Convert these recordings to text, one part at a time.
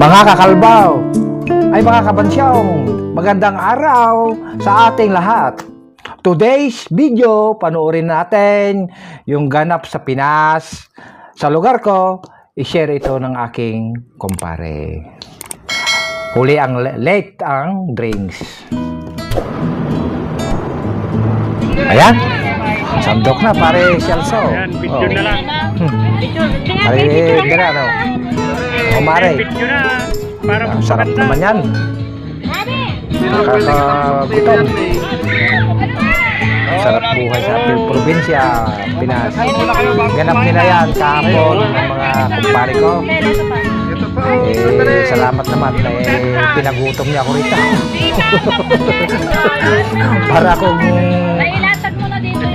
Mga kakalbaw, ay mga kabansyong, magandang araw sa ating lahat. Today's video, panoorin natin yung ganap sa Pinas. Sa lugar ko, i-share ito ng aking kumpare. Huli ang late ang drinks. Ayan, sandok na pare Celso. Ayan, video na lang. Pare, dira no. O mare, Video na. Para sarap maganda. naman yan. Nakakagutom. Sarap buhay sa probinsya, Pinas. Ganap nila yan kahapon ng mga kumpare ko. Salamat naman. Pinagutom niya ako rito. Para akong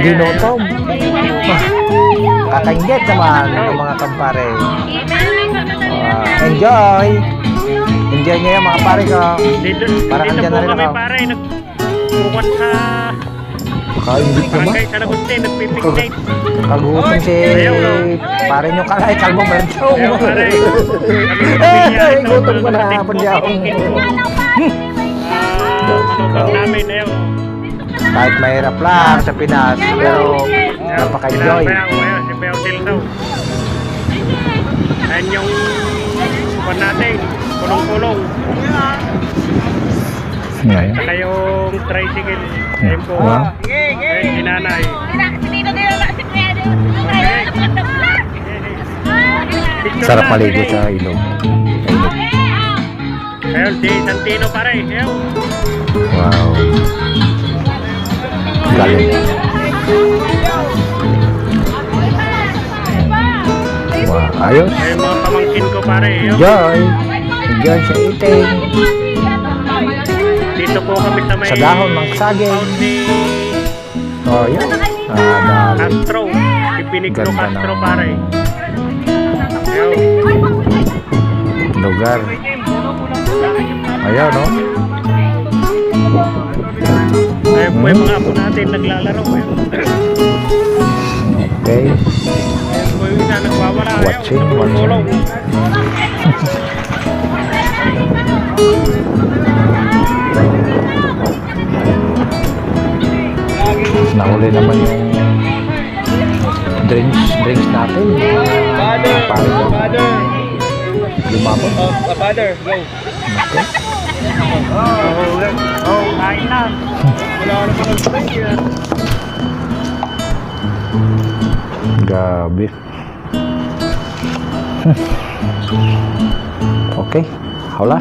ginutom. Kakaingit naman ng mga kumpare. Enjoy! Enjoy niya yung mga pare ko. Dito, Parang dito andyan po na rin kami ako. pare. Nagbukat sa Kakaingit naman. barangay San Agustin. Nagpipiknik. Kagutom si pare nyo kalay, kalmong berensong. Ayaw pare. Ay, gutom ko na hapon niya ako. Matubang namin. Ayaw. Kahit mahirap lang sa Pinas, pero napaka-enjoy. Ayaw, si Peo Tilso. Ayan yung kuwan natin. Kulong-kulong. Ngayon. Saka yung tricycle. Ayan po. Ayan si nanay. Sarap maligo sa ilog. Ayun, si Santino pare. Ayun. Wow. Galing. Wow, ayos. Ayun mga pamangkin ko pare. Ayun. Enjoy. Enjoy sa eating. Dito po kami sa may Sa dahon ng saging. compound ni Oh, yan. Dami. Castro. Ipiniglo Ganda Castro na. pare. Ayun. Lugar. Ayaw, no? Ayun po yung mga apo natin naglalaro. Ayun. Okay. Ayun po yung isa nagwawala. Ayun. Watching, Sa kulong. Nahuli naman yung drinks natin. Father. Lumabot. Father, go. Oh, kain na. Wala ka naman ng break yan. Gabi. Okay. Hawla.